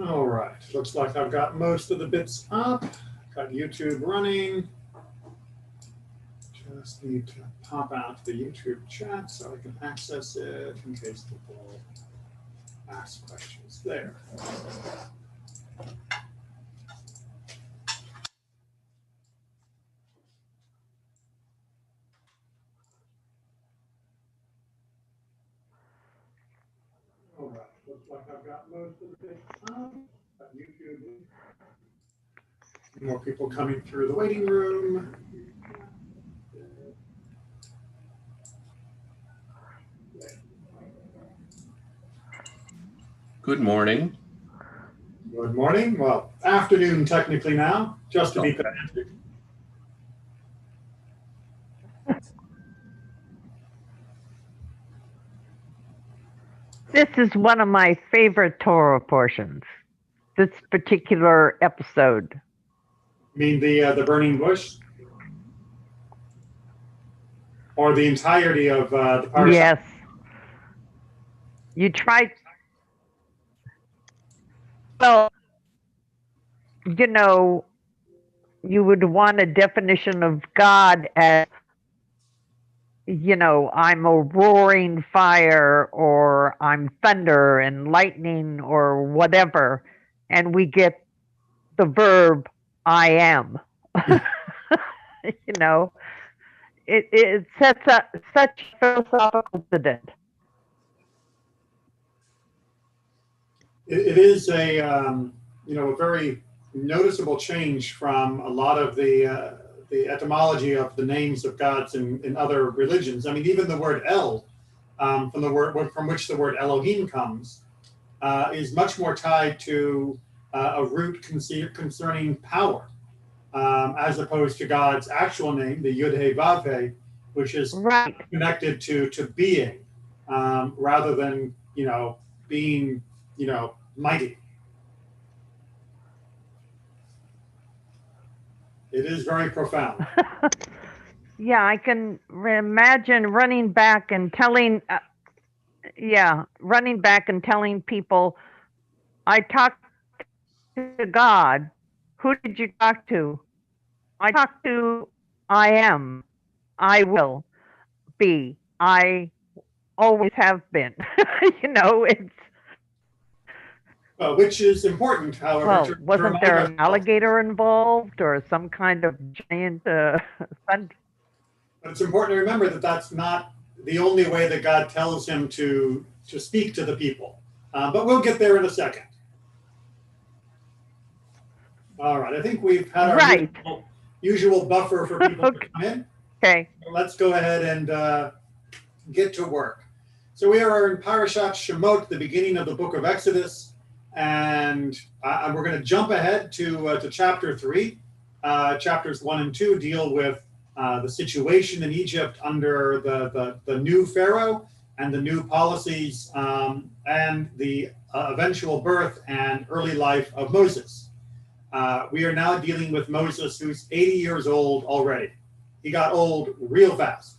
All right, looks like I've got most of the bits up. Got YouTube running. Just need to pop out the YouTube chat so I can access it in case people ask questions there. All right, looks like I've got most of the bits up. Got YouTube. More people coming through the waiting room. Good morning. Good morning. Well, afternoon technically now, just to be pedantic. This is one of my favorite Torah portions, this particular episode. You mean the burning bush? Or the entirety of the Parashat? Yes. You tried. Well, you know, you would want a definition of God as, you know, I'm a roaring fire, or I'm thunder and lightning, or whatever. And we get the verb, I am. You know, it sets up such philosophical precedent. It is a a very noticeable change from a lot of the etymology of the names of gods in other religions. I mean, even the word El, from which the word Elohim comes, is much more tied to a root concerning power, as opposed to God's actual name, the Yud He Vav He, which is Right. connected to being, rather than being mighty. It is very profound. Yeah, I can imagine running back and telling people, I talked to God. Who did you talk to? I talked to I am, I will be, I always have been. You know, it's, Which is important, however. well, wasn't there an alligator involved or some kind of giant sun? But it's important to remember that that's not the only way that God tells him to speak to the people. But we'll get there in a second. All right, I think we've had our usual buffer for people to come in. Okay. So let's go ahead and get to work. So we are in Parashat Shemot, the beginning of the book of Exodus, and we're going to jump ahead to chapter 3. Chapters 1 and 2 deal with the situation in Egypt under the new Pharaoh and the new policies and the eventual birth and early life of Moses. We are now dealing with Moses, who's 80 years old already. He got old real fast.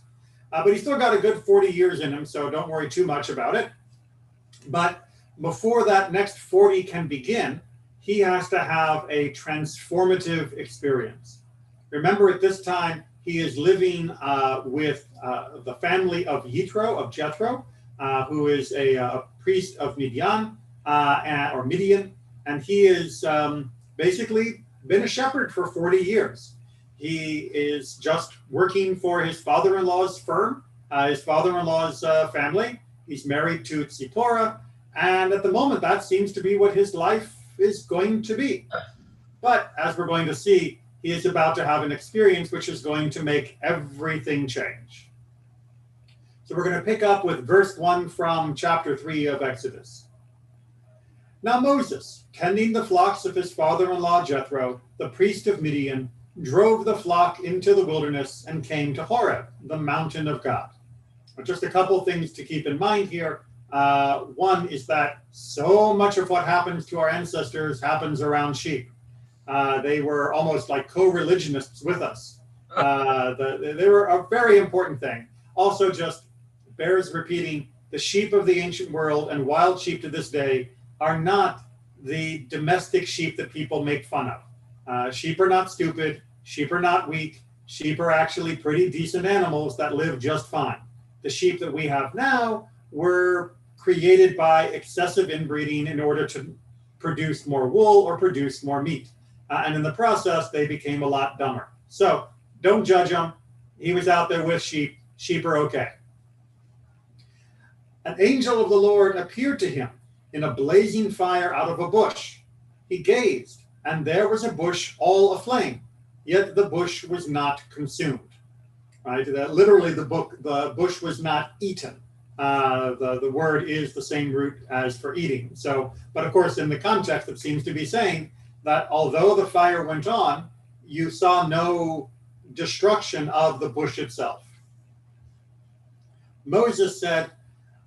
But he's still got a good 40 years in him, so don't worry too much about it. But before that next 40 can begin, he has to have a transformative experience. Remember, at this time, he is living with the family of Jethro, who is a priest of Midian, or Midian, and he is basically been a shepherd for 40 years. He is just working for his father-in-law's firm, his father-in-law's family. He's married to Tzipporah, and at the moment, that seems to be what his life is going to be. But as we're going to see, he is about to have an experience which is going to make everything change. So we're going to pick up with verse 1 from chapter 3 of Exodus. Now Moses, tending the flocks of his father-in-law Jethro, the priest of Midian, drove the flock into the wilderness and came to Horeb, the mountain of God. But just a couple things to keep in mind here. One is that so much of what happens to our ancestors happens around sheep. They were almost like co-religionists with us. They were a very important thing. Also, just bears repeating, the sheep of the ancient world and wild sheep to this day are not the domestic sheep that people make fun of. Sheep are not stupid. Sheep are not weak. Sheep are actually pretty decent animals that live just fine. The sheep that we have now were created by excessive inbreeding in order to produce more wool or produce more meat. And in the process, they became a lot dumber. So don't judge him. He was out there with sheep. Sheep are okay. An angel of the Lord appeared to him in a blazing fire out of a bush. He gazed, and there was a bush all aflame, yet the bush was not consumed. Right? Literally, the bush was not eaten. The word is the same root as for eating. So, but of course, in the context, it seems to be saying that although the fire went on, you saw no destruction of the bush itself. Moses said,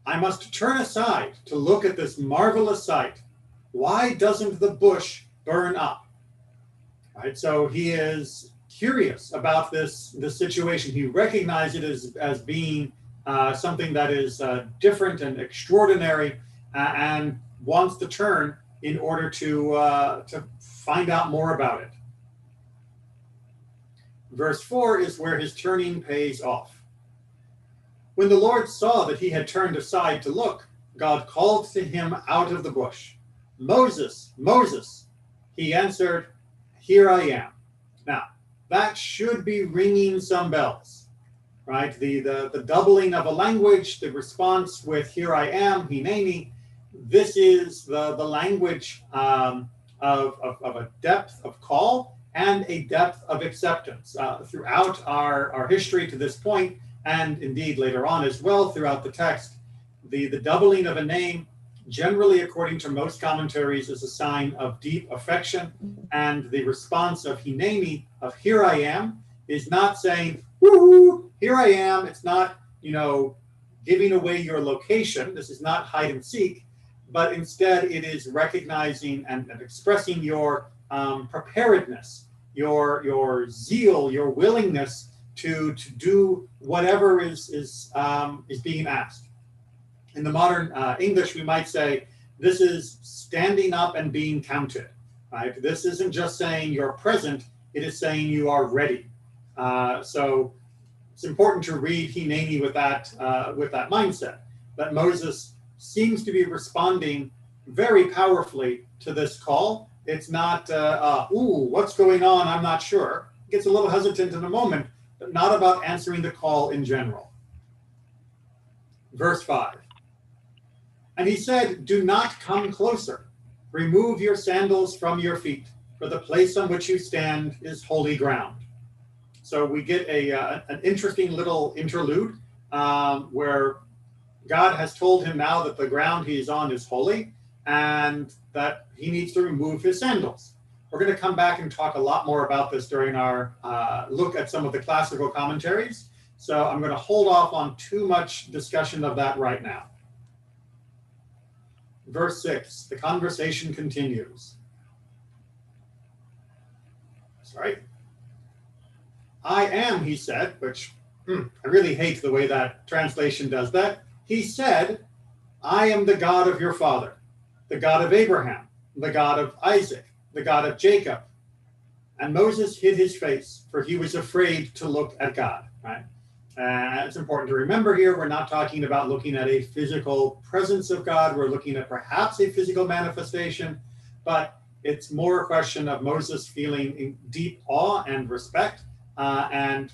I must turn aside to look at this marvelous sight. Why doesn't the bush burn up? Right, so he is curious about this situation. He recognizes it as being something that is different and extraordinary, and wants to turn in order to find out more about it. Verse 4 is where his turning pays off. When the Lord saw that he had turned aside to look, God called to him out of the bush, Moses, Moses. He answered, Here I am. Now, that should be ringing some bells, right? The doubling of a language, the response with here I am, hineni. This is the language of a depth of call and a depth of acceptance. Throughout our history to this point, and indeed later on as well throughout the text, the doubling of a name, generally according to most commentaries, is a sign of deep affection, and the response of hineni, of here I am, is not saying, woohoo, here I am. It's not, giving away your location. This is not hide and seek, but instead it is recognizing and expressing your preparedness, your zeal, your willingness to do whatever is being asked. In the modern English, we might say this is standing up and being counted. Right? This isn't just saying you're present; it is saying you are ready. So it's important to read hineni with that mindset. That Moses seems to be responding very powerfully to this call. It's not, what's going on? I'm not sure. Gets a little hesitant in a moment, but not about answering the call in general. Verse 5. And he said, do not come closer. Remove your sandals from your feet, for the place on which you stand is holy ground. So we get an interesting little interlude where God has told him now that the ground he is on is holy and that he needs to remove his sandals. We're going to come back and talk a lot more about this during our look at some of the classical commentaries. So I'm going to hold off on too much discussion of that right now. Verse 6, the conversation continues. Sorry. I am, he said, which I really hate the way that translation does that. He said, I am the God of your father, the God of Abraham, the God of Isaac, the God of Jacob. And Moses hid his face, for he was afraid to look at God, right? It's important to remember here, we're not talking about looking at a physical presence of God. We're looking at perhaps a physical manifestation, but it's more a question of Moses feeling in deep awe and respect, and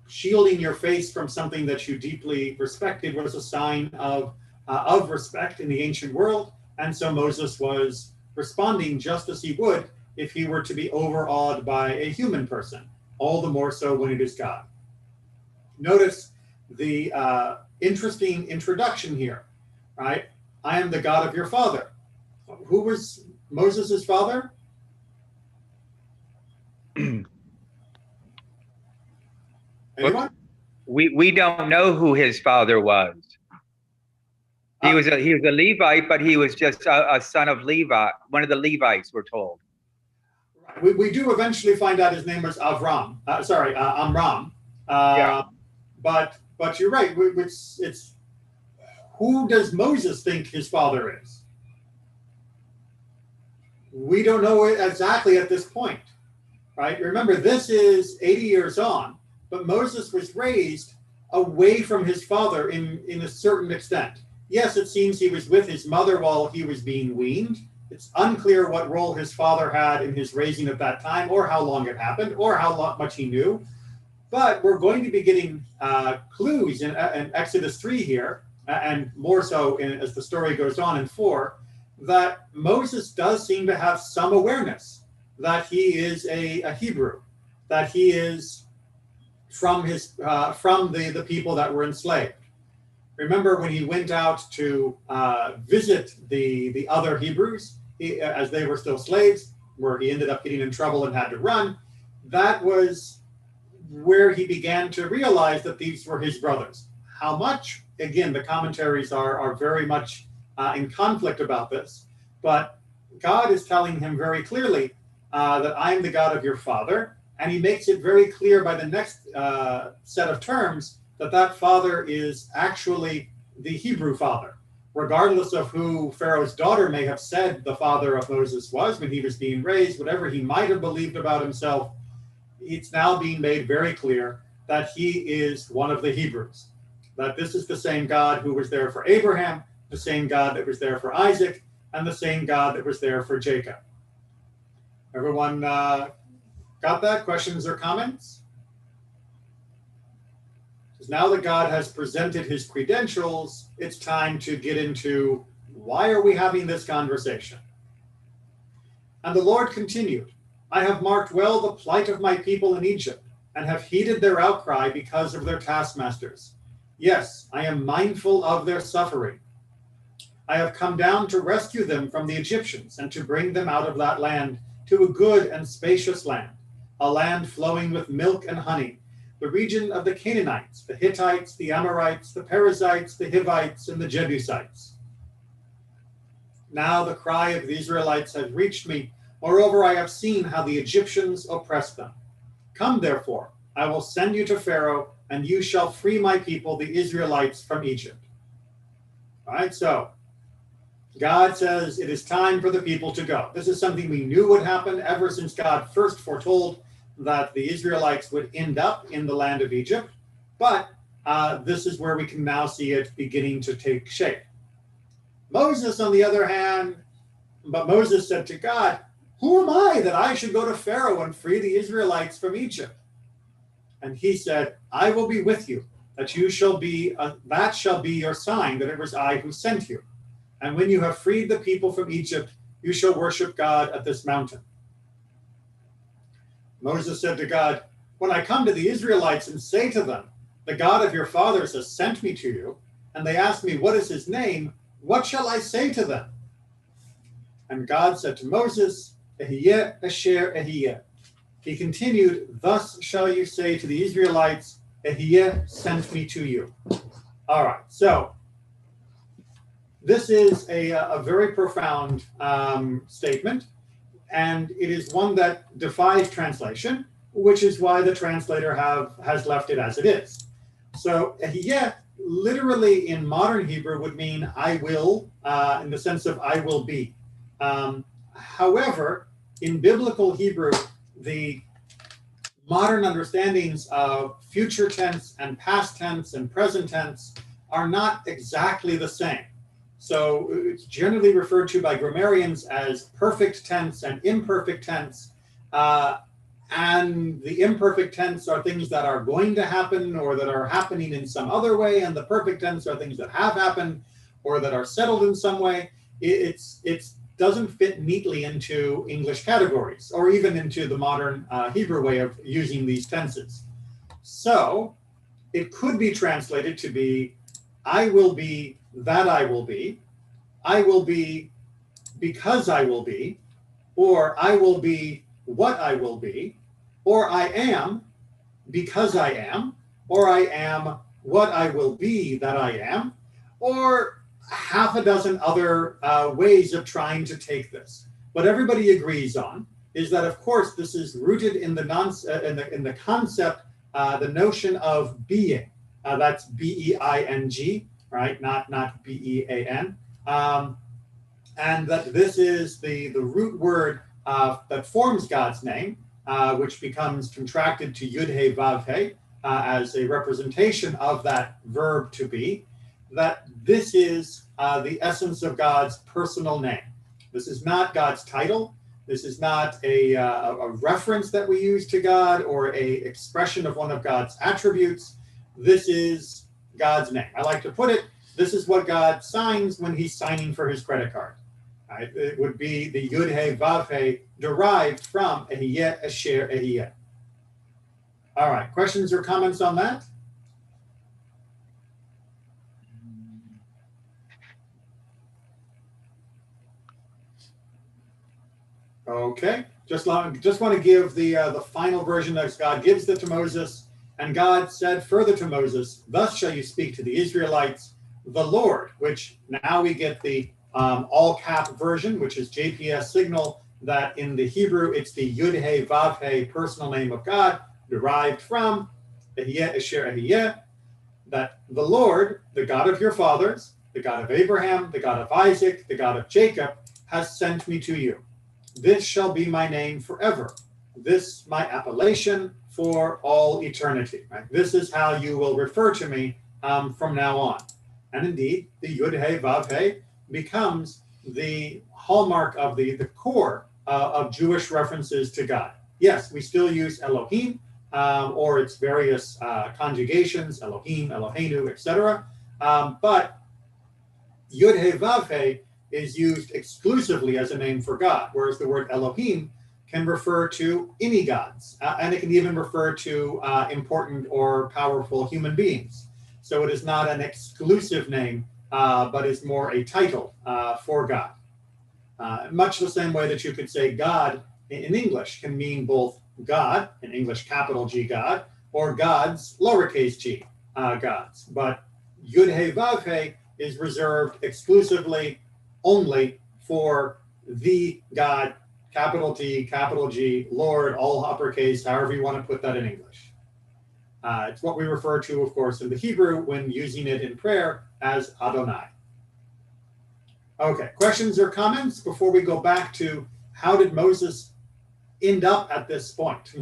shielding your face from something that you deeply respected was a sign of respect in the ancient world. And so Moses was responding just as he would if he were to be overawed by a human person, all the more so when it is God. Notice the interesting introduction here, right? I am the God of your father. Who was Moses' father? Anyone? We don't know who his father was. He was a Levite, but he was just a son of Levi, one of the Levites, we're told. We do eventually find out his name was Amram. Yeah. But you're right. It's who does Moses think his father is? We don't know it exactly at this point, right? Remember, this is 80 years on, but Moses was raised away from his father in a certain extent. Yes, it seems he was with his mother while he was being weaned. It's unclear what role his father had in his raising at that time, or how long it happened, or how much he knew. But we're going to be getting clues in Exodus 3 here, and more so as the story goes on in 4, that Moses does seem to have some awareness that he is a Hebrew, that he is from the people that were enslaved. Remember when he went out to visit the other Hebrews, as they were still slaves, where he ended up getting in trouble and had to run, that was where he began to realize that these were his brothers. How much? Again, the commentaries are very much in conflict about this, but God is telling him very clearly that I am the God of your father, and he makes it very clear by the next set of terms that father is actually the Hebrew father, regardless of who Pharaoh's daughter may have said the father of Moses was when he was being raised. Whatever he might have believed about himself, it's now being made very clear that he is one of the Hebrews, that this is the same God who was there for Abraham, the same God that was there for Isaac, and the same God that was there for Jacob. Everyone got that? Questions or comments? Because now that God has presented his credentials, it's time to get into why are we having this conversation? And the Lord continued, I have marked well the plight of my people in Egypt, and have heeded their outcry because of their taskmasters. Yes, I am mindful of their suffering. I have come down to rescue them from the Egyptians, and to bring them out of that land to a good and spacious land, a land flowing with milk and honey, the region of the Canaanites, the Hittites, the Amorites, the Perizzites, the Hivites, and the Jebusites. Now the cry of the Israelites has reached me. Moreover, I have seen how the Egyptians oppressed them. Come, therefore, I will send you to Pharaoh, and you shall free my people, the Israelites, from Egypt. All right, so God says it is time for the people to go. This is something we knew would happen ever since God first foretold that the Israelites would end up in the land of Egypt. But this is where we can now see it beginning to take shape. Moses, on the other hand, but Moses said to God, who am I that I should go to Pharaoh and free the Israelites from Egypt? And he said, I will be with you, that shall be your sign that it was I who sent you. And when you have freed the people from Egypt, you shall worship God at this mountain. Moses said to God, when I come to the Israelites and say to them, the God of your fathers has sent me to you, and they ask me, what is his name? What shall I say to them? And God said to Moses, Ehyeh asher ehyeh. He continued, thus shall you say to the Israelites, Ehyeh sent me to you. All right, so this is a very profound statement, and it is one that defies translation, which is why the translator has left it as it is. So Ehyeh literally in modern Hebrew would mean I will, in the sense of I will be. However, in biblical Hebrew, the modern understandings of future tense and past tense and present tense are not exactly the same. So it's generally referred to by grammarians as perfect tense and imperfect tense. And the imperfect tense are things that are going to happen or that are happening in some other way. And the perfect tense are things that have happened or that are settled in some way. It doesn't fit neatly into English categories or even into the modern Hebrew way of using these tenses. So it could be translated to be, I will be that I will be because I will be, or I will be what I will be, or I am because I am, or I am what I will be that I am, or half a dozen other ways of trying to take this. What everybody agrees on is that, of course, this is rooted in the concept, the notion of being. That's B-E-I-N-G, right? Not B-E-A-N. and that this is the root word that forms God's name, which becomes contracted to Yud He Vav He as a representation of that verb to be, that this is the essence of God's personal name. This is not God's title. This is not a reference that we use to God or a expression of one of God's attributes. This is God's name. I like to put it, this is what God signs when he's signing for his credit card. Right? It would be the Yud He Vav He derived from Ehyeh Asher Ehyeh. All right, questions or comments on that? Okay, just want to give the final version as God gives it to Moses. And God said further to Moses, thus shall you speak to the Israelites, the Lord, which now we get the all cap version, which is JPS signal that in the Hebrew, it's the Yud He Vav He personal name of God, derived from Ehyeh Asher Ehyeh, that the Lord, the God of your fathers, the God of Abraham, the God of Isaac, the God of Jacob, has sent me to you. This shall be my name forever. This my appellation for all eternity. Right? This is how you will refer to me from now on. And indeed, the Yud He Vav He becomes the hallmark of the core of Jewish references to God. Yes, we still use Elohim or its various conjugations, Elohim, Eloheinu, etc. But Yud He Vav He is used exclusively as a name for God, whereas the word Elohim can refer to any gods, and it can even refer to important or powerful human beings. So it is not an exclusive name, but is more a title for God. Much the same way that you could say God in English can mean both God, in English capital G God, or gods, lowercase g gods. But Yud He Vav He is reserved exclusively only for the God, capital T, capital G, Lord, all uppercase, however you want to put that in English. It's what we refer to, of course, in the Hebrew when using it in prayer as Adonai. Okay, questions or comments before we go back to how did Moses end up at this point?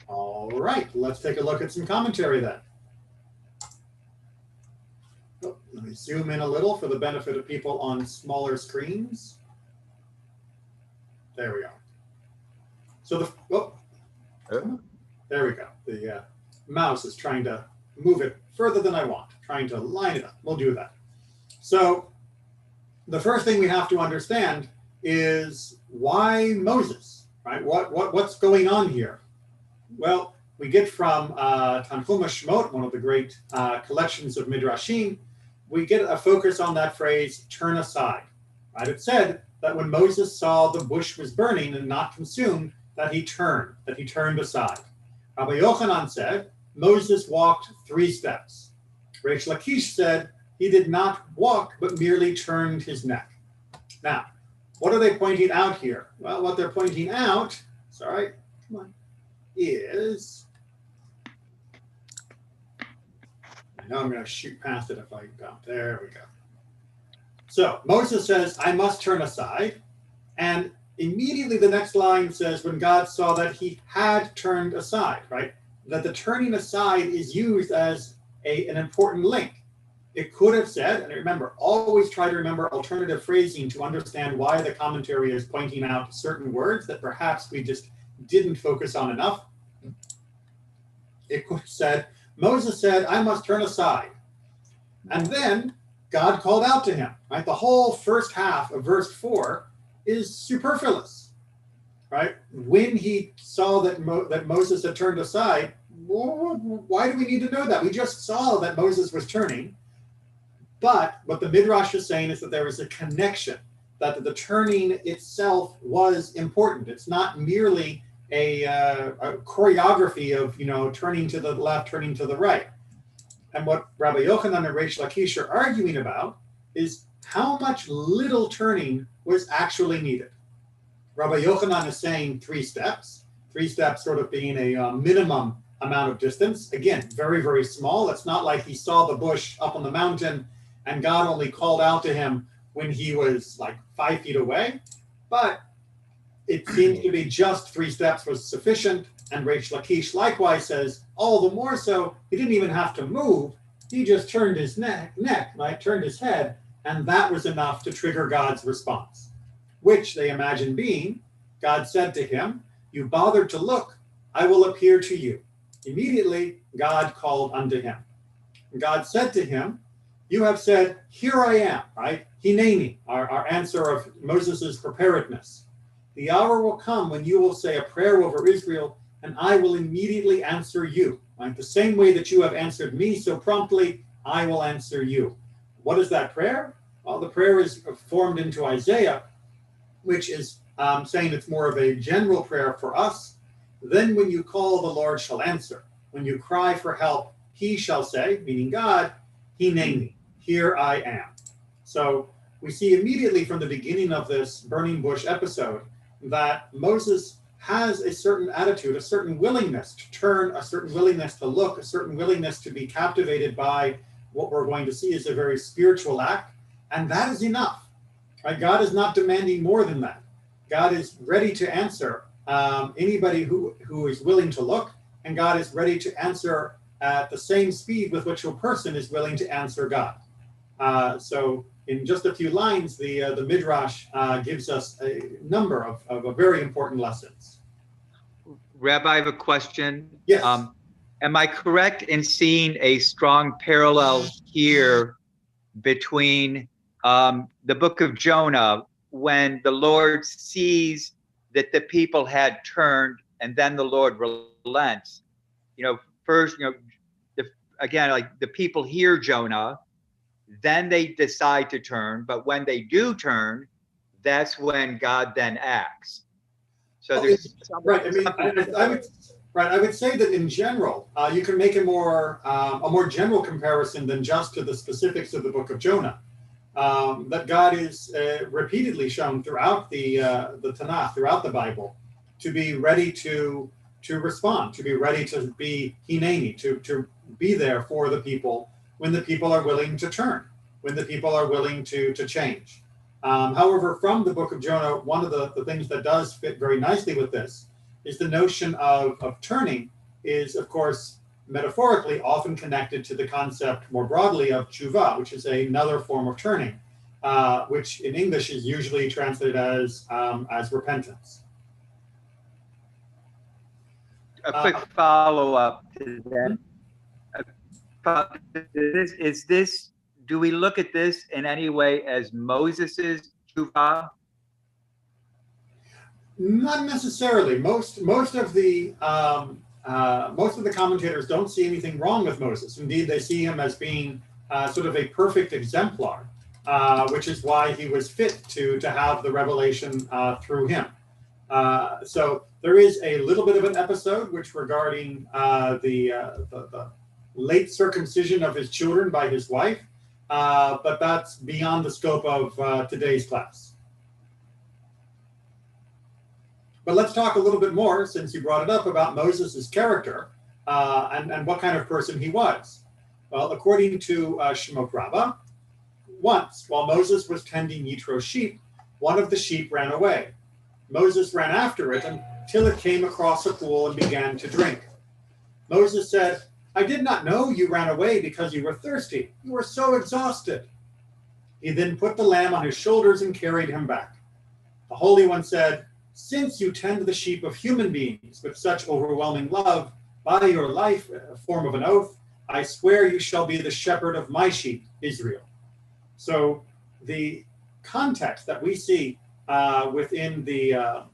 All right, let's take a look at some commentary then. Oh, let me zoom in a little for the benefit of people on smaller screens. There we go. So there we go. The mouse is trying to move it further than I want, trying to line it up. We'll do that. So the first thing we have to understand is why Moses, right? What's going on here? Well, we get from Tanchuma Shemot, one of the great collections of Midrashim, we get a focus on that phrase, turn aside. Right? It said that when Moses saw the bush was burning and not consumed, that he turned aside. Rabbi Yochanan said, Moses walked 3 steps. Reish Lakish said, he did not walk, but merely turned his neck. Now, what are they pointing out here? Well, what they're pointing out, sorry, come on, is, I know I'm going to shoot past it if I go. There we go. So Moses says, I must turn aside. And immediately the next line says, when God saw that he had turned aside, right? That the turning aside is used as an important link. It could have said, and remember, always try to remember alternative phrasing to understand why the commentary is pointing out certain words that perhaps we just didn't focus on enough. It could have said, Moses said, I must turn aside. And then God called out to him, right? The whole first half of verse 4 is superfluous, right? When he saw that Moses had turned aside, why do we need to know that? We just saw that Moses was turning. But what the Midrash is saying is that there is a connection, that the turning itself was important. It's not merely a choreography of, turning to the left, turning to the right. And what Rabbi Yochanan and Reish Lakish are arguing about is how much little turning was actually needed. Rabbi Yochanan is saying 3 steps sort of being a minimum amount of distance. Again, very, very small. It's not like he saw the bush up on the mountain and God only called out to him when he was like 5 feet away. But it seems to be just 3 steps was sufficient. And Reish Lakish likewise says, all the more so, he didn't even have to move. He just turned his neck, right? Turned his head, and that was enough to trigger God's response, which they imagine being, God said to him, you bothered to look, I will appear to you. Immediately, God called unto him. And God said to him, you have said, here I am, right? Hineni, our answer of Moses' preparedness. The hour will come when you will say a prayer over Israel, and I will immediately answer you. Right? The same way that you have answered me so promptly, I will answer you. What is that prayer? Well, the prayer is formed into Isaiah, which is saying it's more of a general prayer for us. Then when you call, the Lord shall answer. When you cry for help, he shall say, meaning God, Hineni, here I am. So we see immediately from the beginning of this burning bush episode that Moses has a certain attitude, a certain willingness to turn, a certain willingness to look, a certain willingness to be captivated by what we're going to see is a very spiritual act. And that is enough. Right? God is not demanding more than that. God is ready to answer anybody who is willing to look, and God is ready to answer at the same speed with which a person is willing to answer God. So in just a few lines, the Midrash gives us a number of very important lessons. Rabbi, I have a question. Yes. Am I correct in seeing a strong parallel here between the book of Jonah, when the Lord sees that the people had turned and then the Lord relents? First, again, like the people hear Jonah, then they decide to turn, but when they do turn, that's when God then acts. So there's right. I mean, I would say that in general, you can make a more general comparison than just to the specifics of the book of Jonah. That God is repeatedly shown throughout the Tanakh, throughout the Bible, to be ready to respond, to be ready to be Hineni, to be there for the people when the people are willing to turn, when the people are willing to change. However, from the book of Jonah, one of the things that does fit very nicely with this is the notion of turning is, of course, metaphorically often connected to the concept more broadly of tshuva, which is another form of turning, which in English is usually translated as repentance. A quick follow-up to that. Do we look at this in any way as Moses's tshuva? Not necessarily. Most of the commentators don't see anything wrong with Moses. Indeed, they see him as being sort of a perfect exemplar, which is why he was fit to have the revelation through him. So there is a little bit of an episode which regarding the late circumcision of his children by his wife, but that's beyond the scope of today's class. But let's talk a little bit more, since you brought it up, about Moses' character and what kind of person he was. Well, according to Shemot Rabbah, once, while Moses was tending Yitro's sheep, one of the sheep ran away. Moses ran after it until it came across a pool and began to drink. Moses said, I did not know you ran away because you were thirsty. You were so exhausted. He then put the lamb on his shoulders and carried him back. The Holy One said, since you tend the sheep of human beings with such overwhelming love, by your life, a form of an oath, I swear you shall be the shepherd of my sheep, Israel. So the context that we see within the,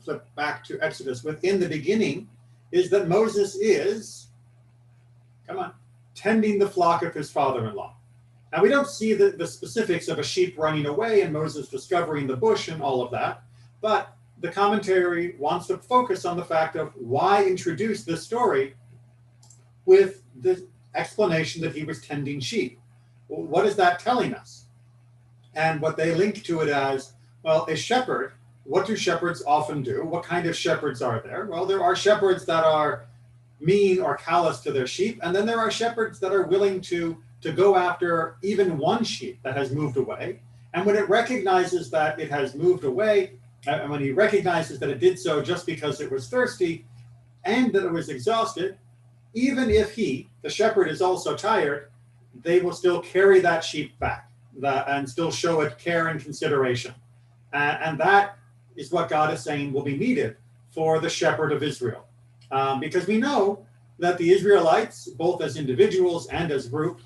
flip back to Exodus, within the beginning is that Moses is, tending the flock of his father-in-law. Now, we don't see the specifics of a sheep running away and Moses discovering the bush and all of that, but the commentary wants to focus on the fact of why introduce this story with the explanation that he was tending sheep. Well, what is that telling us? And what they link to it as, well, a shepherd what do shepherds often do? What kind of shepherds are there? Well, there are shepherds that are mean or callous to their sheep, and then there are shepherds that are willing to go after even one sheep that has moved away. And when it recognizes that it has moved away, and when he recognizes that it did so just because it was thirsty and that it was exhausted, even if he, the shepherd, is also tired, they will still carry that sheep back and still show it care and consideration. And that is what God is saying will be needed for the shepherd of Israel. Because we know that the Israelites, both as individuals and as group,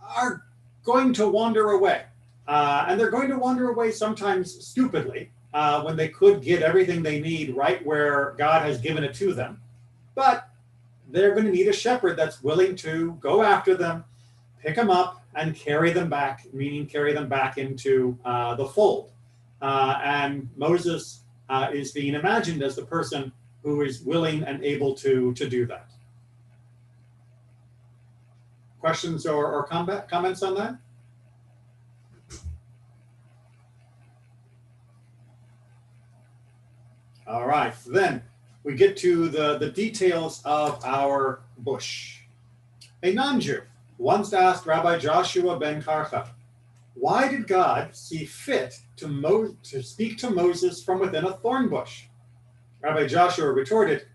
are going to wander away. And they're going to wander away sometimes stupidly, when they could get everything they need right where God has given it to them. But they're going to need a shepherd that's willing to go after them, pick them up, and carry them back, meaning carry them back into the fold. And Moses is being imagined as the person who is willing and able to do that. Questions or comments on that? All right, then we get to the details of our bush. A non-Jew once asked Rabbi Joshua ben Karcha, why did God see fit to speak to Moses from within a thorn bush? Rabbi Joshua retorted,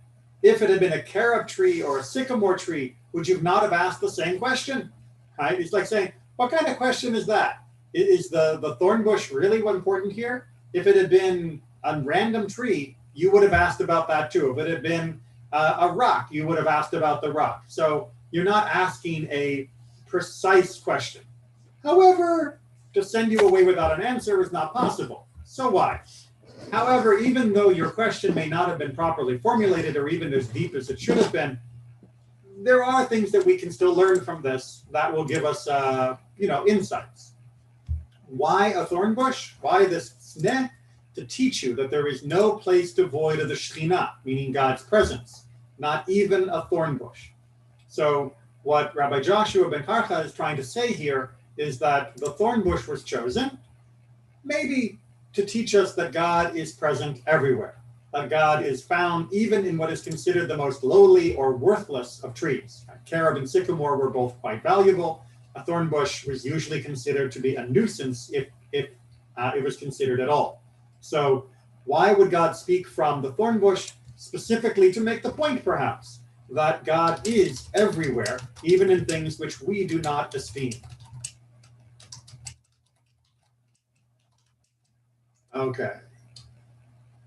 if it had been a carob tree or a sycamore tree, would you not have asked the same question? Right? It's like saying, what kind of question is that? Is the thorn bush really what important here? If it had been a random tree, you would have asked about that too. If it had been a rock, you would have asked about the rock. So you're not asking a precise question. However, to send you away without an answer is not possible. So why? However, even though your question may not have been properly formulated or even as deep as it should have been, there are things that we can still learn from this that will give us, insights. Why a thorn bush? Why this sneh? To teach you that there is no place devoid of the Shekhinah, meaning God's presence, not even a thorn bush. So what Rabbi Joshua ben Karcha is trying to say here is that the thorn bush was chosen, maybe to teach us that God is present everywhere, that God is found even in what is considered the most lowly or worthless of trees. Carob and sycamore were both quite valuable. A thorn bush was usually considered to be a nuisance if it was considered at all. So why would God speak from the thorn bush? Specifically to make the point, perhaps, that God is everywhere, even in things which we do not esteem. Okay.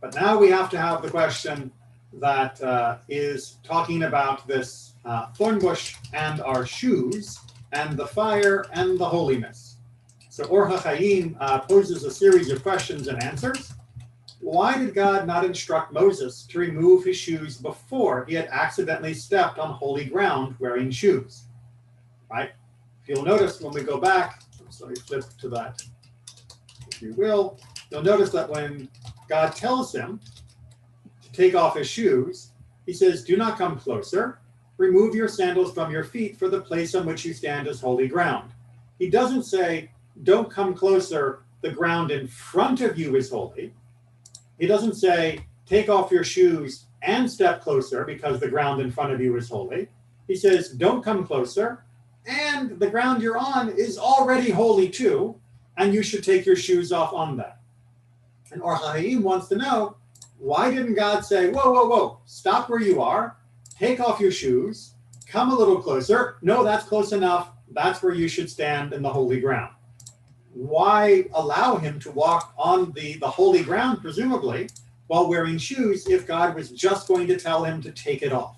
But now we have to have the question that is talking about this thorn bush and our shoes and the fire and the holiness. So Or HaChaim poses a series of questions and answers. Why did God not instruct Moses to remove his shoes before he had accidentally stepped on holy ground wearing shoes? Right? If you'll notice when we go back, so we flip to that, if you will, you'll notice that when God tells him to take off his shoes, he says, do not come closer. Remove your sandals from your feet, for the place on which you stand is holy ground. He doesn't say, don't come closer, the ground in front of you is holy. He doesn't say, take off your shoes and step closer because the ground in front of you is holy. He says, don't come closer, and the ground you're on is already holy too, and you should take your shoes off on that. And Or HaChaim wants to know, why didn't God say, whoa, whoa, whoa, stop where you are, take off your shoes, come a little closer. No, that's close enough. That's where you should stand in the holy ground. Why allow him to walk on the holy ground, presumably, while wearing shoes if God was just going to tell him to take it off,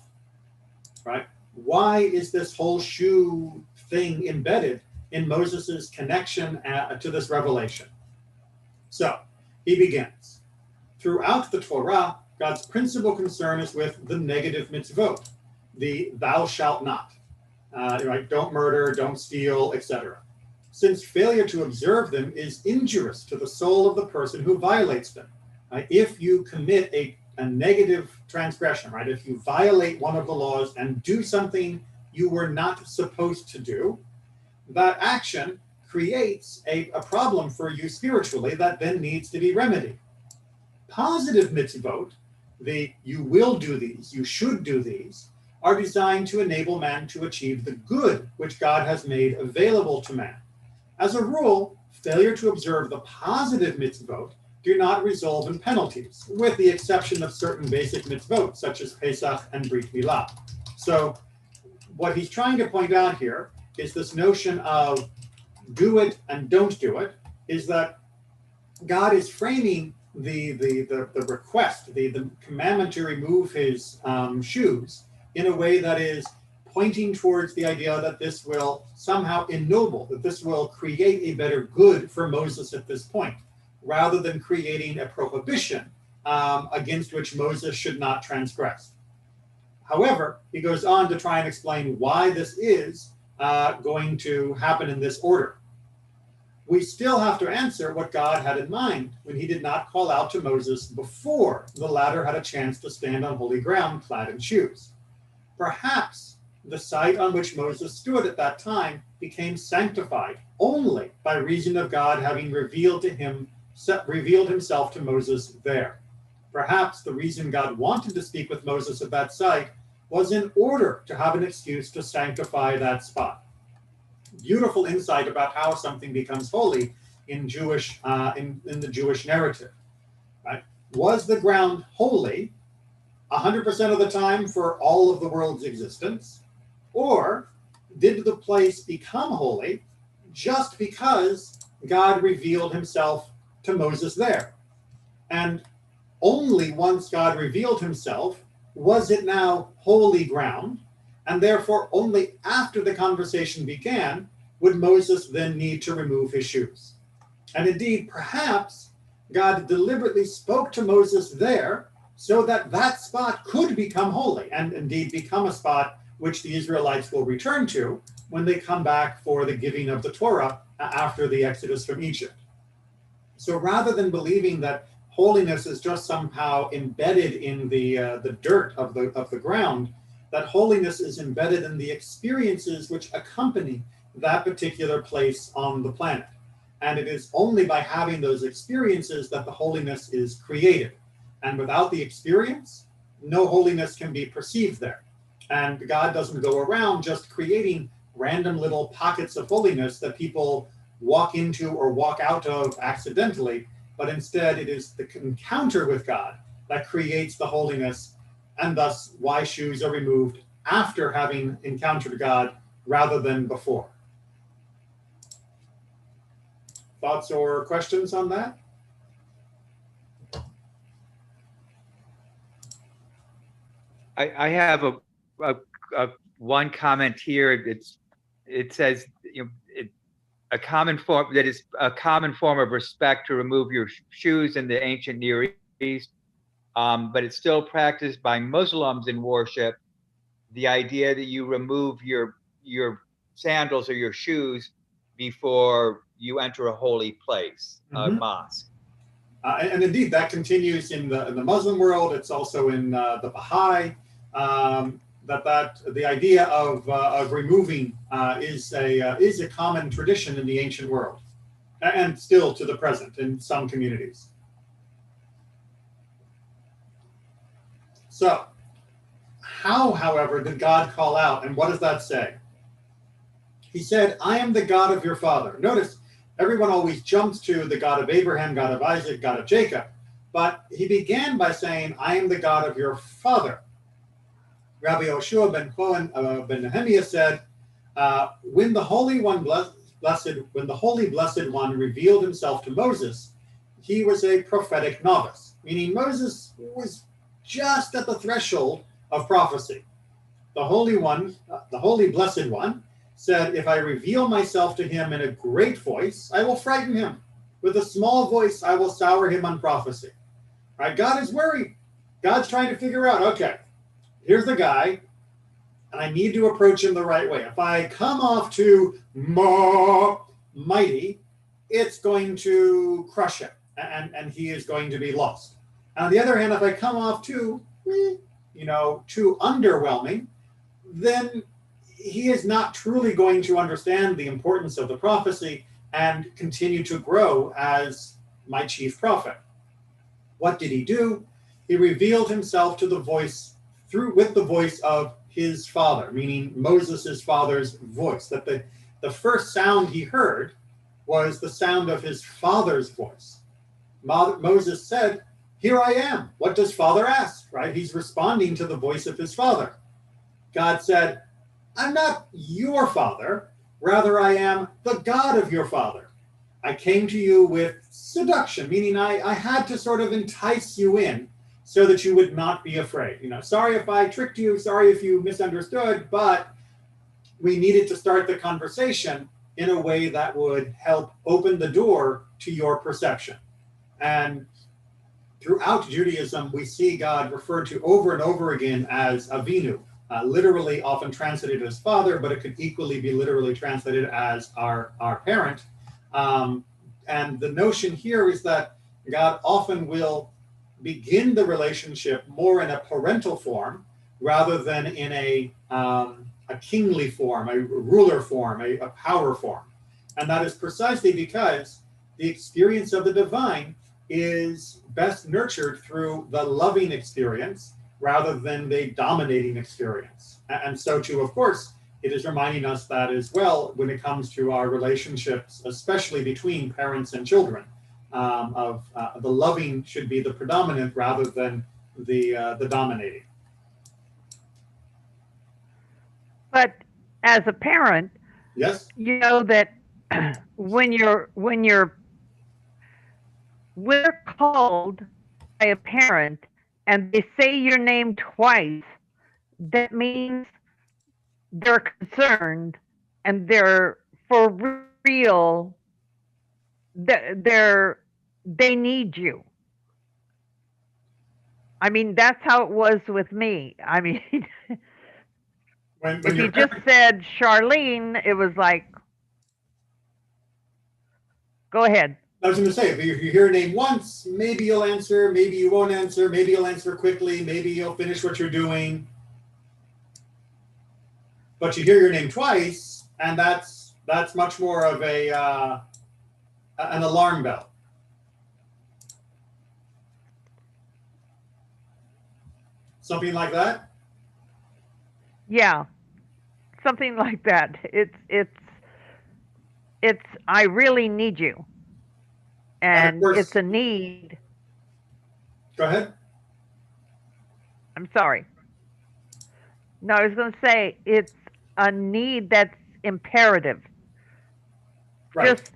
right? Why is this whole shoe thing embedded in Moses's connection to this revelation? So he begins. Throughout the Torah, God's principal concern is with the negative mitzvot, the thou shalt not, right? Don't murder, don't steal, etc. Since failure to observe them is injurious to the soul of the person who violates them. If you commit a negative transgression, right? If you violate one of the laws and do something you were not supposed to do, that action creates a problem for you spiritually that then needs to be remedied. positive mitzvot, the you will do these, you should do these, are designed to enable man to achieve the good which God has made available to man. As a rule, failure to observe the positive mitzvot do not result in penalties, with the exception of certain basic mitzvot, such as Pesach and Brit Milah. So what he's trying to point out here is this notion of do it and don't do it, is that God is framing the request, the commandment to remove his shoes in a way that is pointing towards the idea that this will somehow ennoble, that this will create a better good for Moses at this point, rather than creating a prohibition against which Moses should not transgress. However, he goes on to try and explain why this is going to happen in this order. We still have to answer what God had in mind when he did not call out to Moses before the latter had a chance to stand on holy ground clad in shoes. Perhaps the site on which Moses stood at that time became sanctified only by reason of God having revealed himself to Moses there. Perhaps the reason God wanted to speak with Moses at that site was in order to have an excuse to sanctify that spot. Beautiful insight about how something becomes holy in Jewish in the Jewish narrative. Right? Was the ground holy 100% of the time for all of the world's existence, or did the place become holy just because God revealed himself to Moses there? And only once God revealed himself was it now holy ground, and therefore only after the conversation began would Moses then need to remove his shoes. And indeed, perhaps God deliberately spoke to Moses there so that that spot could become holy, and indeed become a spot which the Israelites will return to when they come back for the giving of the Torah after the Exodus from Egypt. So rather than believing that holiness is just somehow embedded in the dirt of the ground, that holiness is embedded in the experiences which accompany that particular place on the planet. And it is only by having those experiences that the holiness is created. And without the experience, no holiness can be perceived there. And God doesn't go around just creating random little pockets of holiness that people walk into or walk out of accidentally, but instead it is the encounter with God that creates the holiness, and thus why shoes are removed after having encountered God rather than before. Thoughts or questions on that? I have a one comment here. It says, you know, a common form of respect to remove your shoes in the ancient Near East, but it's still practiced by Muslims in worship. The idea that you remove your sandals or your shoes before you enter a holy place, a mosque. And indeed, that continues in the Muslim world. It's also in the Baha'i. That the idea of removing is a common tradition in the ancient world, and still to the present in some communities. So, how, however, did God call out, and what does that say? He said, "I am the God of your father." Notice, everyone always jumps to the God of Abraham, God of Isaac, God of Jacob, but he began by saying, "I am the God of your father." Rabbi Yoshua ben Cohen ben Nehemiah said, when the Holy Blessed One revealed himself to Moses, he was a prophetic novice, meaning Moses was just at the threshold of prophecy. The Holy Blessed One said, "If I reveal myself to him in a great voice, I will frighten him. With a small voice, I will sour him on prophecy." Right? God is worried. God's trying to figure out, okay, here's the guy, and I need to approach him the right way. If I come off too mighty, it's going to crush him, and he is going to be lost. And on the other hand, if I come off too underwhelming, then he is not truly going to understand the importance of the prophecy and continue to grow as my chief prophet. What did he do? He revealed himself to the voice with the voice of his father, meaning Moses' father's voice. That the first sound he heard was the sound of his father's voice. Moses said, "Here I am. What does father ask?" Right? He's responding to the voice of his father. God said, "I'm not your father. Rather, I am the God of your father. I came to you with seduction," meaning I had to sort of entice you in so that you would not be afraid. Sorry if I tricked you, sorry if you misunderstood, but we needed to start the conversation in a way that would help open the door to your perception. And throughout Judaism, we see God referred to over and over again as Avinu, literally often translated as father, but it could equally be literally translated as our parent. And the notion here is that God often will begin the relationship more in a parental form rather than in a kingly form, a ruler form, a power form. And that is precisely because the experience of the divine is best nurtured through the loving experience rather than the dominating experience. And so too, of course, it is reminding us that as well when it comes to our relationships, especially between parents and children, the loving should be the predominant rather than the dominating. But as a parent, Yes. you know that we're called by a parent and they say your name twice, that means they're concerned and they're for real. They need you. I mean, that's how it was with me. I mean, When if your you just parents, said Charlene, it was like, go ahead. I was going to say, if you hear a name once, maybe you'll answer, maybe you won't answer, maybe you'll answer quickly, maybe you'll finish what you're doing. But you hear your name twice, and that's much more of an alarm bell. Something like that. Yeah, something like that. It's I really need you, And of and it's course, a need. go ahead. I'm sorry. No, I was going to say it's a need that's imperative. Right. Just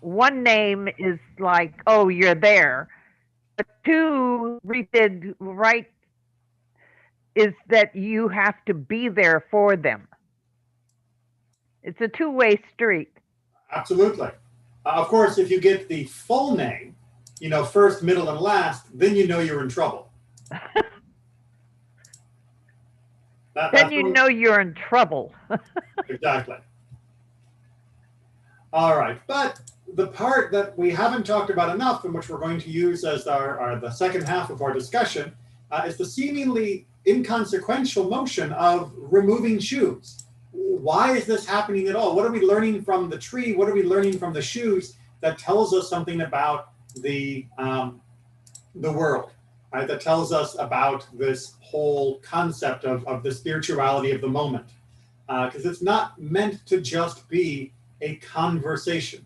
one name is like, oh, you're there. But two, repeated right, is that you have to be there for them. It's a two-way street. Absolutely. Of course, if you get the full name, first, middle, and last, then you know you're in trouble. Then you know you're in trouble. Exactly. All right. But the part that we haven't talked about enough and which we're going to use as the second half of our discussion is the seemingly inconsequential motion of removing shoes. Why is this happening at all? What are we learning from the tree? What are we learning from the shoes that tells us something about the world, right? That tells us about this whole concept of the spirituality of the moment. Because it's not meant to just be a conversation.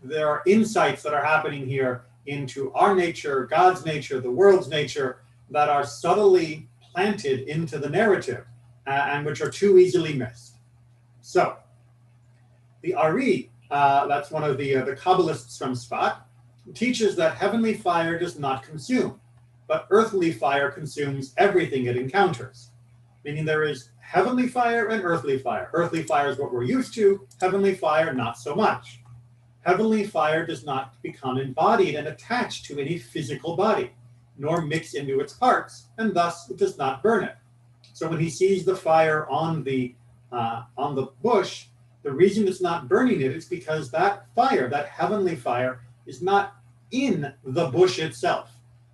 There are insights that are happening here into our nature, God's nature, the world's nature, that are subtly planted into the narrative and which are too easily missed. So, the Ari, that's one of the Kabbalists from Sfat, teaches that heavenly fire does not consume, but earthly fire consumes everything it encounters. Meaning there is heavenly fire and earthly fire. Earthly fire is what we're used to, heavenly fire not so much. Heavenly fire does not become embodied and attached to any physical body, nor mix into its parts, and thus it does not burn it. So when he sees the fire on the bush, the reason it's not burning it is because that fire, that heavenly fire, is not in the bush itself.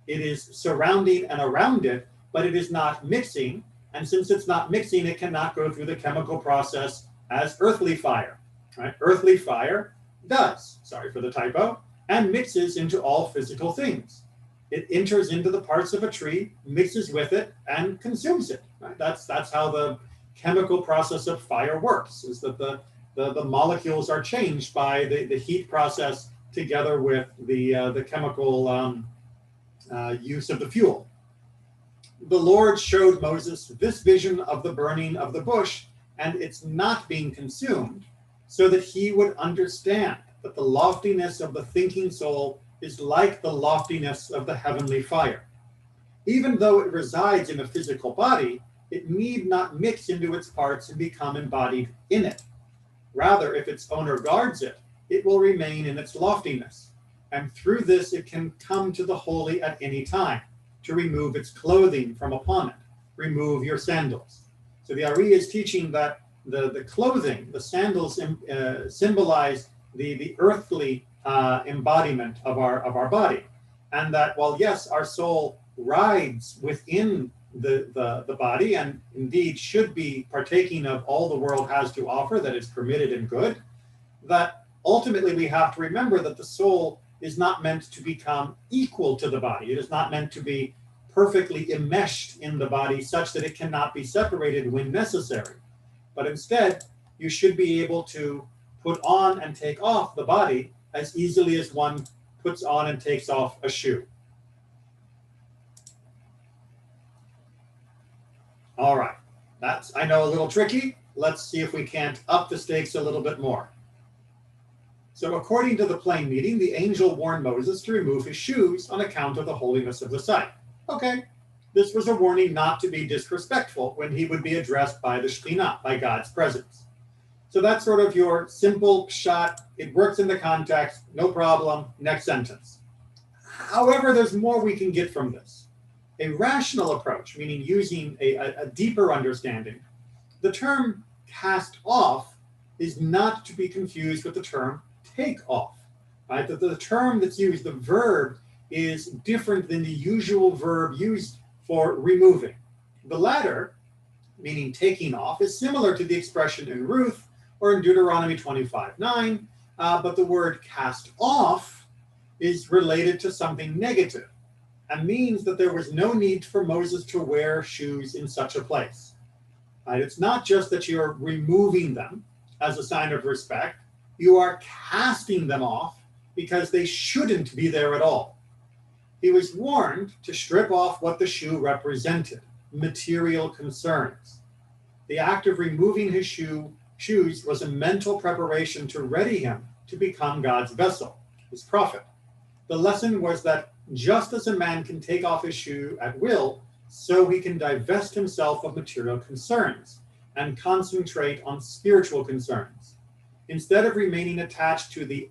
It is surrounding and around it, but it is not mixing. And since it's not mixing, it cannot go through the chemical process as earthly fire. Right? Earthly fire does, sorry for the typo, and mixes into all physical things. It enters into the parts of a tree, mixes with it, and consumes it. Right? That's how the chemical process of fire works, is that the molecules are changed by the heat process together with the chemical use of the fuel. The Lord showed Moses this vision of the burning of the bush and its not being consumed, so that he would understand that the loftiness of the thinking soul is like the loftiness of the heavenly fire. Even though it resides in a physical body, it need not mix into its parts and become embodied in it. Rather, if its owner guards it, it will remain in its loftiness, and through this it can come to the holy at any time, to remove its clothing from upon it. Remove your sandals. So the Ari is teaching that the clothing, the sandals, symbolize the earthly embodiment of our body, and that while yes, our soul rides within the body and indeed should be partaking of all the world has to offer that is permitted and good, that ultimately we have to remember that the soul is not meant to become equal to the body. It is not meant to be perfectly enmeshed in the body such that it cannot be separated when necessary. But instead, you should be able to put on and take off the body as easily as one puts on and takes off a shoe. All right, that's, I know, a little tricky. Let's see if we can't up the stakes a little bit more. So according to the plain meaning, the angel warned Moses to remove his shoes on account of the holiness of the site. Okay, this was a warning not to be disrespectful when he would be addressed by the Shekhinah, by God's presence. So that's sort of your simple shot. It works in the context, no problem, next sentence. However, there's more we can get from this. A rational approach, meaning using a deeper understanding, the term cast off is not to be confused with the term take off. Right? The term that's used, the verb, is different than the usual verb used for removing. The latter, meaning taking off, is similar to the expression in Ruth or in Deuteronomy 25:9, but the word cast off is related to something negative and means that there was no need for Moses to wear shoes in such a place. Right? It's not just that you're removing them as a sign of respect, you are casting them off because they shouldn't be there at all. He was warned to strip off what the shoe represented, material concerns. The act of removing his shoes was a mental preparation to ready him to become God's vessel, his prophet. The lesson was that just as a man can take off his shoe at will, so he can divest himself of material concerns and concentrate on spiritual concerns. Instead of remaining attached to the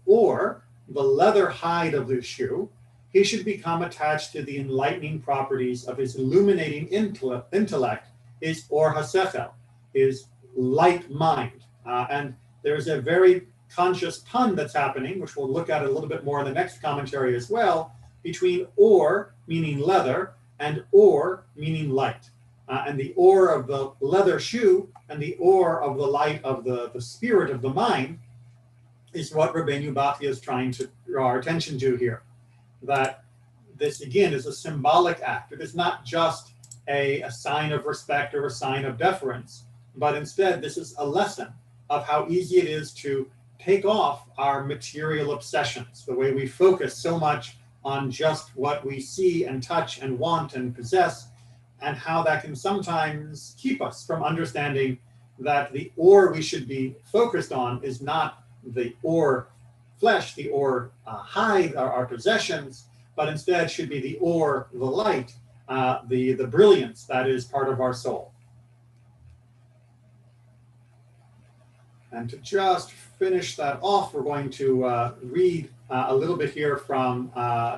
leather hide of the shoe, he should become attached to the enlightening properties of his illuminating intellect, his or hasechel, his light mind. And there's a very conscious pun that's happening, which we'll look at a little bit more in the next commentary as well, between or, meaning leather, and or, meaning light. And the or of the leather shoe and the or of the light of the spirit of the mind is what Rabbeinu Bachya is trying to draw our attention to here. That this, again, is a symbolic act. It is not just a sign of respect or a sign of deference, but instead this is a lesson of how easy it is to take off our material obsessions, the way we focus so much on just what we see and touch and want and possess, and how that can sometimes keep us from understanding that the ore we should be focused on is not the ore flesh, the ore hide, our possessions, but instead should be the ore, the light, the brilliance that is part of our soul. And to just finish that off, we're going to read a little bit here from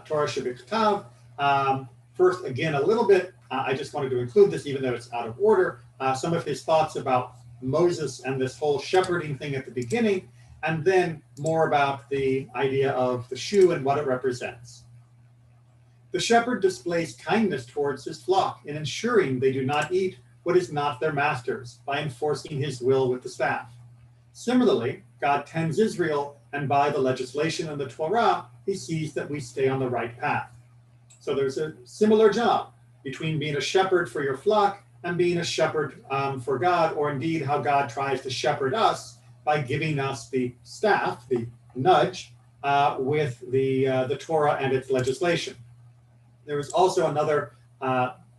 Torah Shebichtav. First, again, a little bit, I just wanted to include this even though it's out of order, some of his thoughts about Moses and this whole shepherding thing at the beginning, and then more about the idea of the shoe and what it represents. The shepherd displays kindness towards his flock in ensuring they do not eat what is not their master's by enforcing his will with the staff. Similarly, God tends Israel and by the legislation and the Torah, he sees that we stay on the right path. So there's a similar job between being a shepherd for your flock and being a shepherd for God, or indeed how God tries to shepherd us by giving us the staff, the nudge, with the Torah and its legislation. There is also another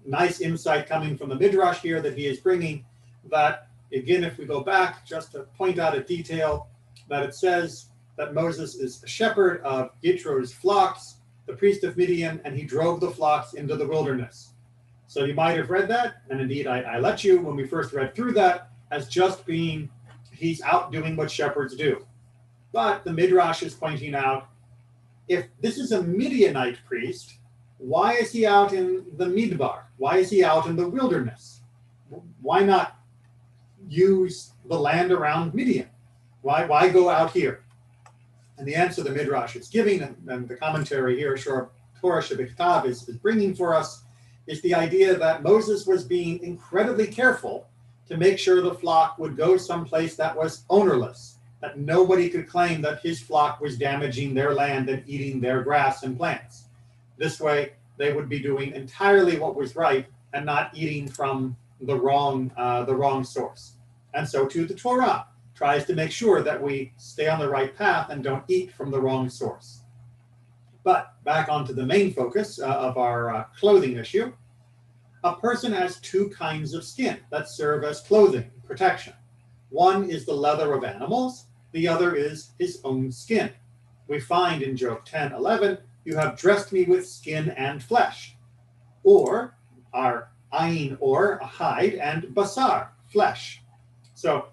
nice insight coming from the Midrash here that he is bringing, that, again, if we go back, just to point out a detail, that it says that Moses is a shepherd of Yitro's flocks, the priest of Midian, and he drove the flocks into the wilderness. So you might have read that, and indeed I let you, when we first read through that, as just being he's out doing what shepherds do. But the Midrash is pointing out, if this is a Midianite priest, why is he out in the Midbar? Why is he out in the wilderness? Why not use the land around Midian? Why go out here? And the answer the Midrash is giving, and the commentary here, Torah Shebichtav is bringing for us, is the idea that Moses was being incredibly careful to make sure the flock would go someplace that was ownerless, that nobody could claim that his flock was damaging their land and eating their grass and plants. This way, they would be doing entirely what was right and not eating from the wrong source. And so too the Torah tries to make sure that we stay on the right path and don't eat from the wrong source. But back onto the main focus of our clothing issue. A person has two kinds of skin that serve as clothing, protection. One is the leather of animals, the other is his own skin. We find in Job 10:11, you have dressed me with skin and flesh. Or, our ayin, or a hide, and basar, flesh. So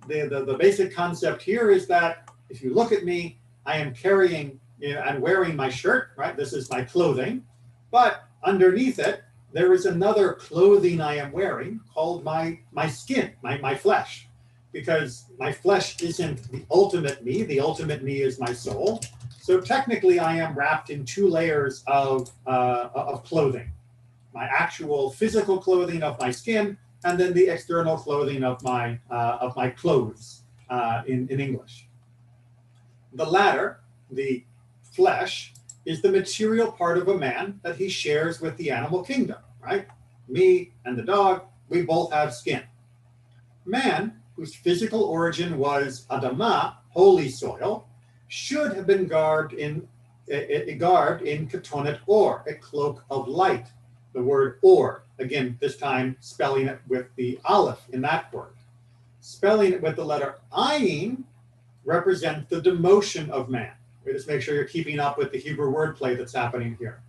the basic concept here is that if you look at me, I am carrying and wearing my shirt, right? This is my clothing. But underneath it, there is another clothing I am wearing called my skin, my flesh. Because my flesh isn't the ultimate me. The ultimate me is my soul. So technically, I am wrapped in two layers of clothing. My actual physical clothing of my skin, and then the external clothing of my clothes in English. The latter, the flesh, is the material part of a man that he shares with the animal kingdom, right? Me and the dog, we both have skin. Man, whose physical origin was Adamah, holy soil, should have been garbed in ketonet or, a cloak of light. The word or, again, this time spelling it with the aleph in that word. Spelling it with the letter ayin represents the demotion of man. We just make sure you're keeping up with the Hebrew wordplay that's happening here.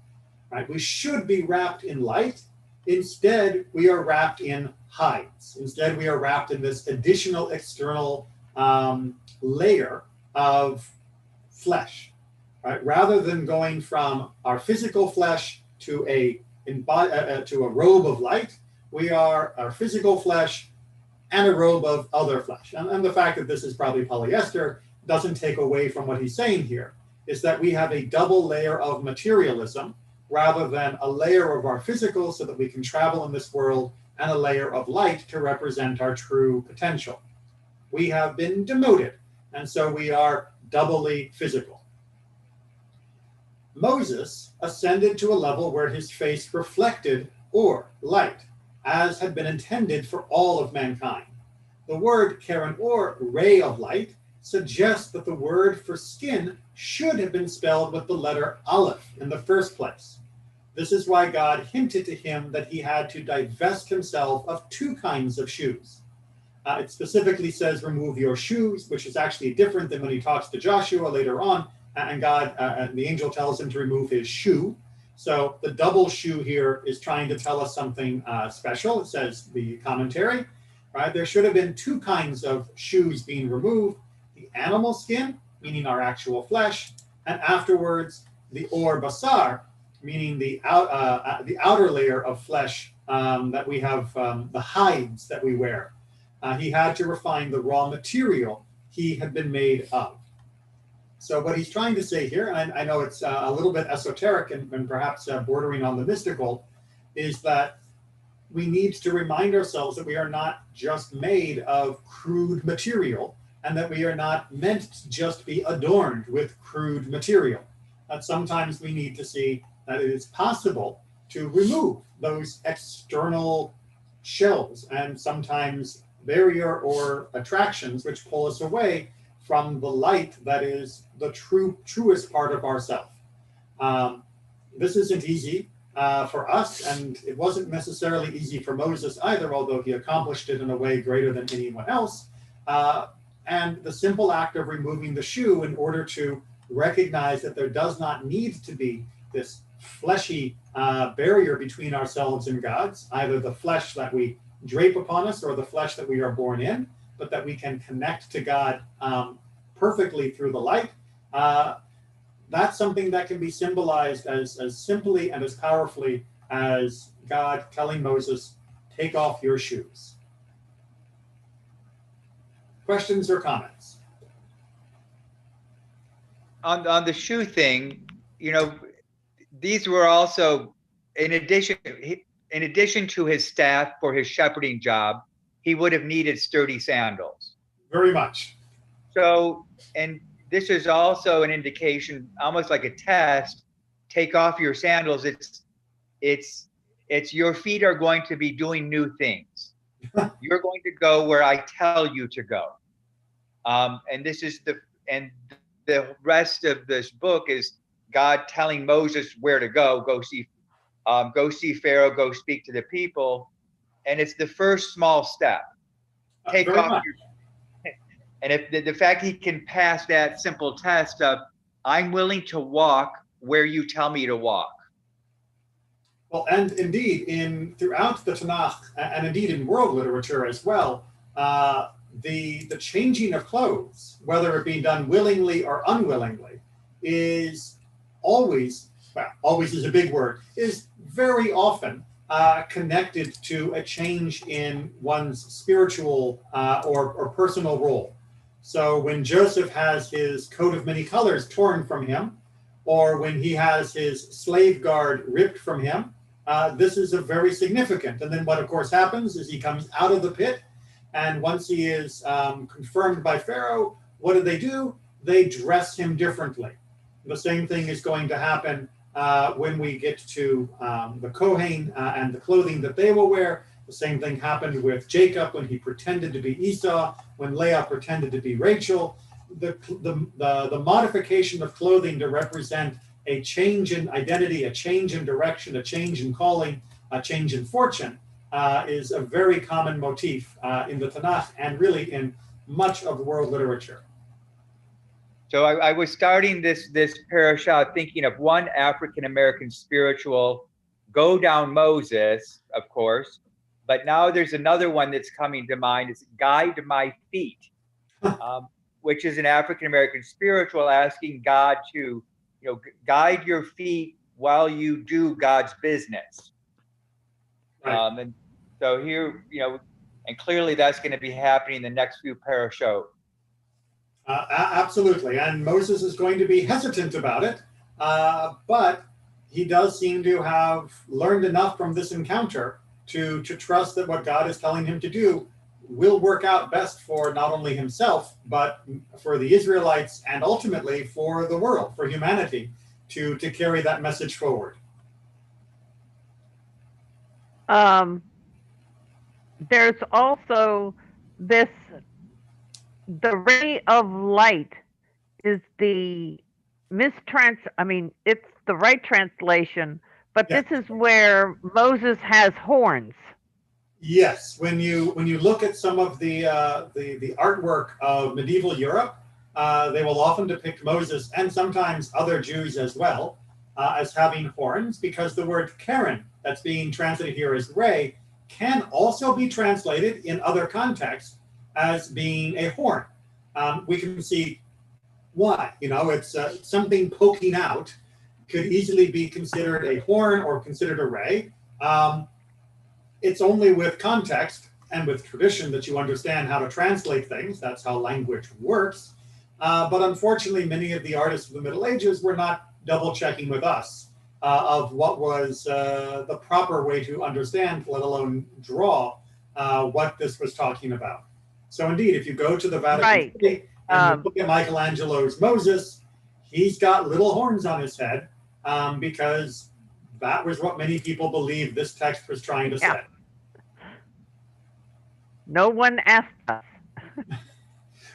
Right? We should be wrapped in light. Instead, we are wrapped in hides. Instead, we are wrapped in this additional external layer of flesh. Right? Rather than going from our physical flesh to a robe of light, we are our physical flesh and a robe of other flesh. And the fact that this is probably polyester doesn't take away from what he's saying here, is that we have a double layer of materialism rather than a layer of our physical so that we can travel in this world, and a layer of light to represent our true potential. We have been demoted, and so we are doubly physical. Moses ascended to a level where his face reflected or light, as had been intended for all of mankind. The word keren or, ray of light, suggests that the word for skin should have been spelled with the letter aleph in the first place. This is why God hinted to him that he had to divest himself of two kinds of shoes. It specifically says, remove your shoes, which is actually different than when he talks to Joshua later on, and God, the angel tells him to remove his shoe. So the double shoe here is trying to tell us something special. It says, the commentary, right? There should have been two kinds of shoes being removed: the animal skin, meaning our actual flesh, and afterwards the or basar, meaning the outer layer of flesh that we have, the hides that we wear. He had to refine the raw material he had been made of. So what he's trying to say here, and I know it's a little bit esoteric and perhaps bordering on the mystical, is that we need to remind ourselves that we are not just made of crude material, and that we are not meant to just be adorned with crude material. That sometimes we need to see that it is possible to remove those external shells and sometimes barrier or attractions which pull us away from the light that is the truest part of ourself. This isn't easy for us, and it wasn't necessarily easy for Moses either, although he accomplished it in a way greater than anyone else. And the simple act of removing the shoe in order to recognize that there does not need to be this fleshy barrier between ourselves and God's, either the flesh that we drape upon us or the flesh that we are born in, but that we can connect to God perfectly through the light. That's something that can be symbolized as simply and as powerfully as God telling Moses, take off your shoes. Questions or comments? On the shoe thing, these were also, in addition to his staff for his shepherding job, he would have needed sturdy sandals. Very much. So, and this is also an indication, almost like a test. Take off your sandals. It's your feet are going to be doing new things. You're going to go where I tell you to go. And this is the rest of this book is God telling Moses where to go. Go see Pharaoh. Go speak to the people. And it's the first small step. Take off your. And if the fact he can pass that simple test of, I'm willing to walk where you tell me to walk. Well, and indeed, throughout the Tanakh, and indeed in world literature as well, the changing of clothes, whether it be done willingly or unwillingly, is always is a big word, is very often connected to a change in one's spiritual or personal role. So when Joseph has his coat of many colors torn from him, or when he has his slave guard ripped from him, this is a very significant. And then what, of course, happens is he comes out of the pit, and once he is confirmed by Pharaoh, what do? They dress him differently. The same thing is going to happen when we get to the Kohen and the clothing that they will wear. The same thing happened with Jacob when he pretended to be Esau, when Leah pretended to be Rachel. The modification of clothing to represent a change in identity, a change in direction, a change in calling, a change in fortune is a very common motif in the Tanakh and really in much of world literature. So I was starting this parashat thinking of one African-American spiritual, go down Moses, of course, but now there's another one that's coming to mind. It's guide my feet, which is an African-American spiritual asking God to, guide your feet while you do God's business. Right. And so here, and clearly that's going to be happening in the next few parashot. Absolutely. And Moses is going to be hesitant about it, but he does seem to have learned enough from this encounter to trust that what God is telling him to do will work out best for not only himself, but for the Israelites and ultimately for the world, for humanity, to carry that message forward. There's also the ray of light is it's the right translation, but Yeah. this is where Moses has horns. Yes, when you look at some of the artwork of medieval Europe, they will often depict Moses and sometimes other Jews as well as having horns, because the word Karen that's being translated here as ray can also be translated in other contexts as being a horn. We can see why. It's something poking out could easily be considered a horn or considered a ray. It's only with context and with tradition that you understand how to translate things. That's how language works. But unfortunately, many of the artists of the Middle Ages were not double checking with us of what was the proper way to understand, let alone draw what this was talking about. So indeed, if you go to the Vatican Right. City and you look at Michelangelo's Moses, he's got little horns on his head because that was what many people believed this text was trying to say. No one asked us.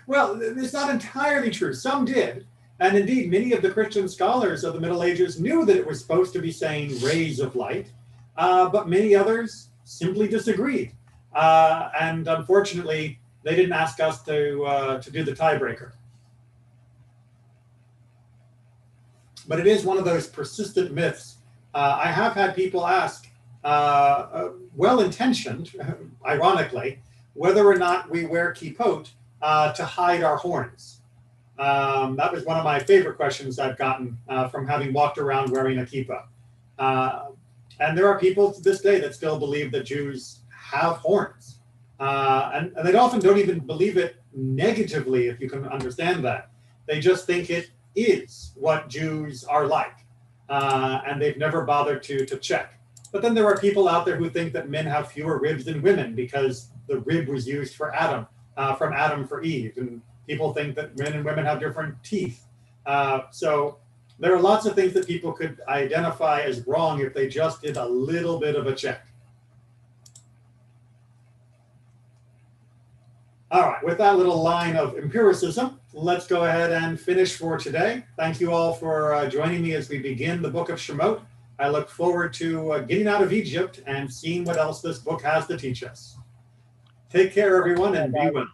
Well, it's not entirely true. Some did. And indeed, many of the Christian scholars of the Middle Ages knew that it was supposed to be saying rays of light, but many others simply disagreed. And unfortunately, they didn't ask us to do the tiebreaker. But it is one of those persistent myths. I have had people ask, well-intentioned, ironically, whether or not we wear kippot to hide our horns. That was one of my favorite questions I've gotten from having walked around wearing a kippah. And there are people to this day that still believe that Jews have horns. And they often don't even believe it negatively, if you can understand that. They just think it is what Jews are like. And they've never bothered to check. But then there are people out there who think that men have fewer ribs than women because the rib was used for Adam, from Adam for Eve. And people think that men and women have different teeth. So there are lots of things that people could identify as wrong if they just did a little bit of a check. All right, with that little line of empiricism, let's go ahead and finish for today. Thank you all for joining me as we begin the book of Shemot. I look forward to getting out of Egypt and seeing what else this book has to teach us. Take care, everyone, and be well.